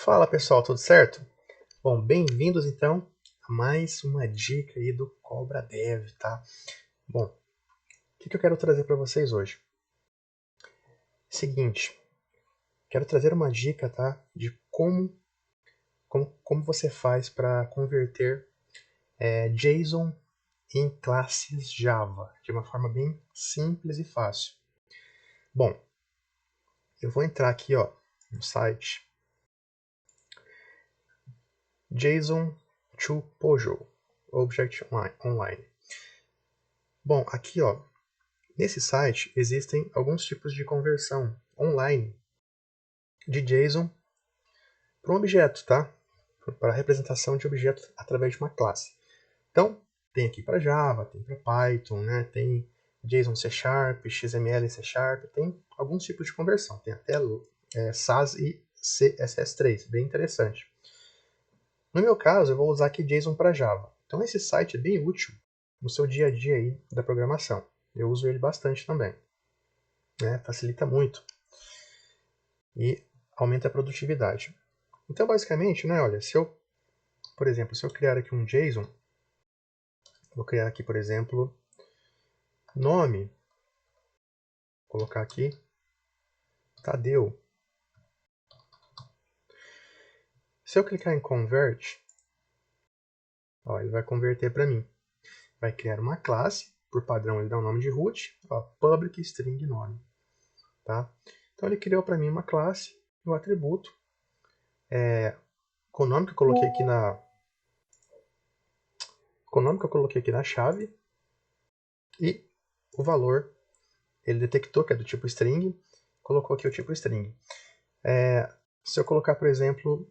Fala pessoal, tudo certo? Bom, bem-vindos então a mais uma dica aí do Cobra Dev, tá? Bom, o que eu quero trazer para vocês hoje? Seguinte, quero trazer uma dica, tá? De como você faz para converter JSON em classes Java, de uma forma bem simples e fácil. Bom, eu vou entrar aqui, ó, no site JSON to Pojo, Object Online. Bom, aqui, ó, nesse site existem alguns tipos de conversão online de JSON para um objeto, tá? Para a representação de objeto através de uma classe. Então, tem aqui para Java, tem para Python, né? Tem JSON C Sharp, XML C Sharp, tem alguns tipos de conversão. Tem até SAS e CSS3, bem interessante. No meu caso, eu vou usar aqui JSON para Java. Então, esse site é bem útil no seu dia a dia aí da programação. Eu uso ele bastante também. Facilita muito e aumenta a produtividade. Então, basicamente, né, olha, por exemplo, se eu criar aqui um JSON, vou criar aqui, por exemplo, nome, vou colocar aqui Tadeu. Se eu clicar em Convert, ó, ele vai converter para mim. Vai criar uma classe, por padrão ele dá um nome de root, ó, public string nome. Tá? Então ele criou para mim uma classe, um atributo, com o nome que eu coloquei aqui na chave, e o valor ele detectou que é do tipo string, colocou aqui o tipo string. Se eu colocar, por exemplo,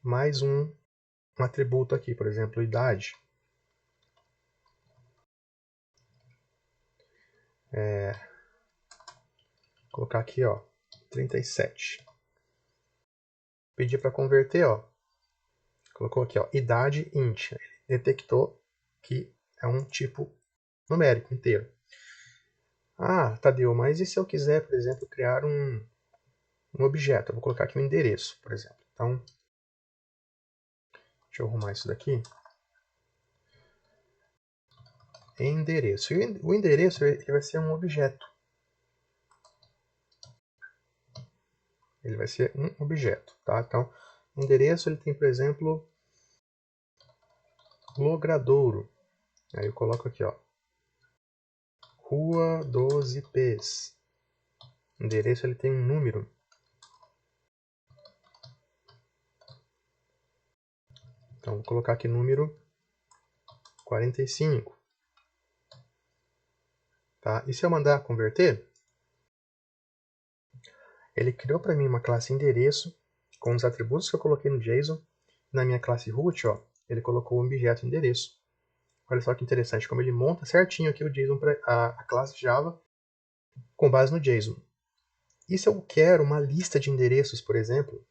mais um atributo aqui, por exemplo, idade. Colocar aqui, ó, 37. Pedir para converter, ó. Colocou aqui, ó, idade int. Ele detectou que é um tipo numérico inteiro. Ah, Tadeu, mas e se eu quiser, por exemplo, criar um objeto? Eu vou colocar aqui um endereço, por exemplo. Então, deixa eu arrumar isso daqui. Endereço. E o endereço ele vai ser um objeto. Ele vai ser um objeto, tá? Então, o endereço ele tem, por exemplo, Logradouro. Aí eu coloco aqui, ó, Rua 12Ps. O endereço ele tem um número. Então, vou colocar aqui número 45. Tá? E se eu mandar converter, ele criou para mim uma classe endereço com os atributos que eu coloquei no JSON. Na minha classe root, ó, ele colocou o objeto endereço. Olha só que interessante, como ele monta certinho aqui o JSON para a classe Java com base no JSON. E se eu quero uma lista de endereços, por exemplo,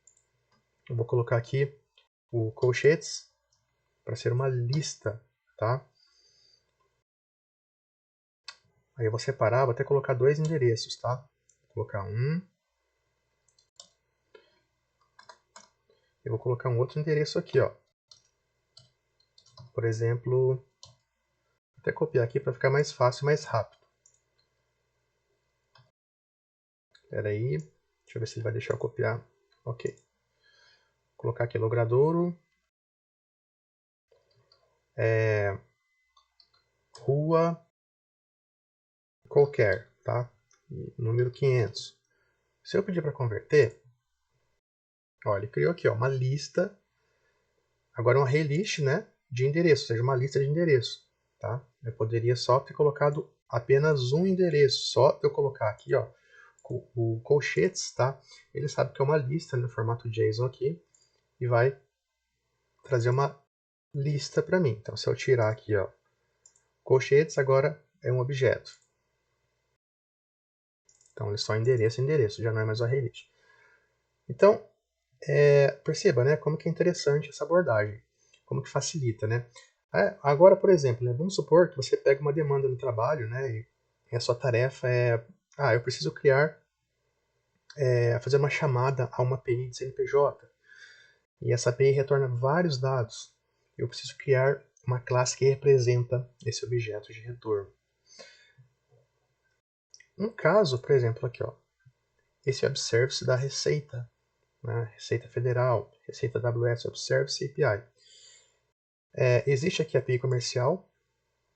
eu vou colocar aqui o colchetes para ser uma lista, tá? Aí eu vou separar, vou até colocar dois endereços, tá? Vou colocar um. Eu vou colocar um outro endereço aqui, ó. Por exemplo, vou até copiar aqui para ficar mais fácil, mais rápido. Espera aí, deixa eu ver se ele vai deixar eu copiar. Ok. Vou colocar aqui Logradouro. Rua qualquer, tá? Número 500. Se eu pedir para converter, ó, ele criou aqui ó, uma lista, agora uma array list, né, de endereço, ou seja, uma lista de endereço. Tá? Eu poderia só ter colocado apenas um endereço, só eu colocar aqui ó, o colchetes, tá? Ele sabe que é uma lista no formato JSON aqui e vai trazer uma lista para mim. Então, se eu tirar aqui ó, colchetes, agora é um objeto. Então, ele só endereço, já não é mais o array list. Então, perceba, né, como que é interessante essa abordagem, como que facilita, né? Agora, por exemplo, né, vamos supor que você pega uma demanda no trabalho, né, e a sua tarefa é, eu preciso criar fazer uma chamada a uma API de CNPJ. E essa API retorna vários dados. Eu preciso criar uma classe que representa esse objeto de retorno. Um caso, por exemplo, aqui, ó, esse Web Service da Receita, né, Receita Federal, Receita AWS Web Service API. Existe aqui a API comercial,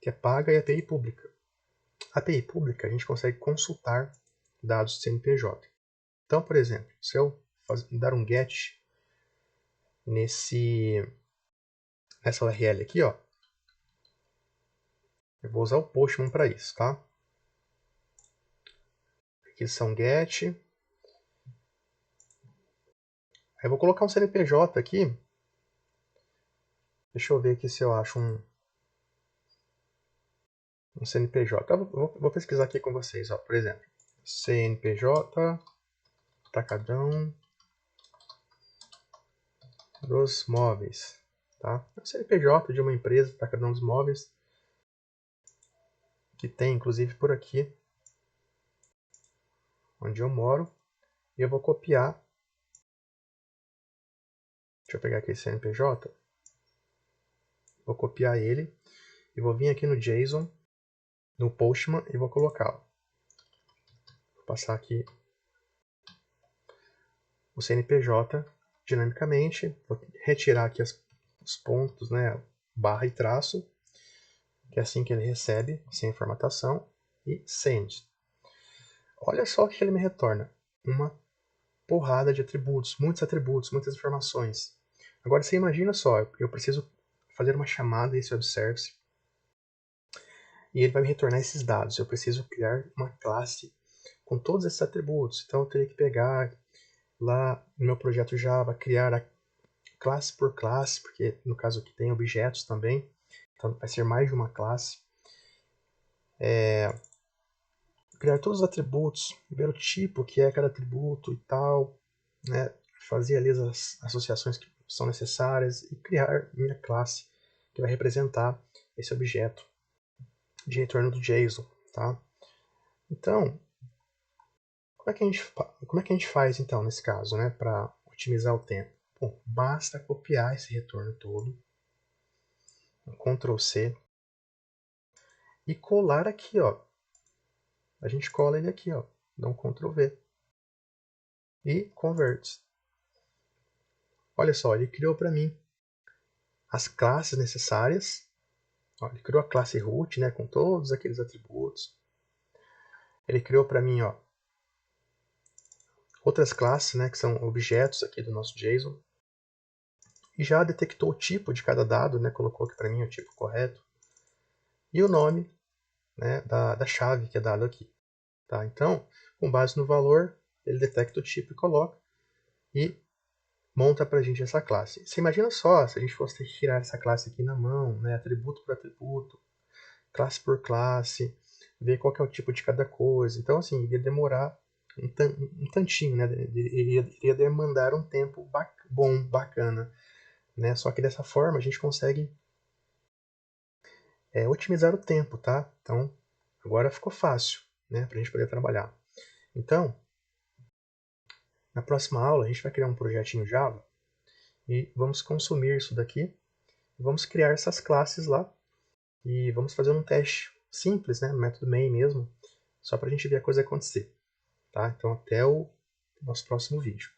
que é paga, e a API pública. A API pública, a gente consegue consultar dados do CNPJ. Então, por exemplo, se eu dar um GET nessa URL aqui, ó, eu vou usar o Postman para isso, tá? Aqui são GET. Aí eu vou colocar um CNPJ aqui. Deixa eu ver aqui se eu acho um CNPJ. Eu vou pesquisar aqui com vocês, ó, por exemplo. CNPJ, Atacadão dos Móveis. Tá? É o CNPJ de uma empresa, Atacadão dos Móveis, que tem inclusive por aqui, onde eu moro. E eu vou copiar. Deixa eu pegar aqui esse CNPJ. Vou copiar ele e vou vir aqui no JSON, no Postman, e vou colocá-lo. Vou passar aqui o CNPJ dinamicamente, vou retirar aqui os pontos, né, barra e traço, que é assim que ele recebe, sem formatação, e send. Olha só o que ele me retorna, uma porrada de atributos, muitas informações. Agora você imagina só, eu preciso fazer uma chamada a esse web service, e ele vai me retornar esses dados. Eu preciso criar uma classe com todos esses atributos, então eu teria que pegar lá no meu projeto Java, criar a classe por classe, porque no caso aqui tem objetos também, então vai ser mais de uma classe. Criar todos os atributos, ver o tipo que é cada atributo e tal, né? Fazer ali as associações que são necessárias e criar minha classe que vai representar esse objeto de retorno do JSON. Tá? Então, como é que a gente faz então nesse caso, né, para otimizar o tempo? Bom, basta copiar esse retorno todo, Ctrl C, e colar aqui, ó. A gente cola ele aqui, ó. Dá um Ctrl V. E convert. Olha só, ele criou para mim as classes necessárias. Ó, ele criou a classe root, né, com todos aqueles atributos. Ele criou para mim, ó, outras classes, né, que são objetos aqui do nosso JSON. E já detectou o tipo de cada dado, né, colocou aqui para mim o tipo correto. E o nome, né, da chave que é dado aqui. Tá? Então, com base no valor, ele detecta o tipo e coloca. E monta para a gente essa classe. Você imagina só, se a gente fosse tirar essa classe aqui na mão, né, atributo por atributo, classe por classe, ver qual que é o tipo de cada coisa. Então, assim, iria demorar um tantinho, né, iria demandar um tempo bom, bacana. Né? Só que dessa forma a gente consegue otimizar o tempo, tá? Então, agora ficou fácil, né, para a gente poder trabalhar. Então, na próxima aula a gente vai criar um projetinho Java e vamos consumir isso daqui, vamos criar essas classes lá e vamos fazer um teste simples, né, no método main mesmo, só para a gente ver a coisa acontecer. Tá? Então até o nosso próximo vídeo.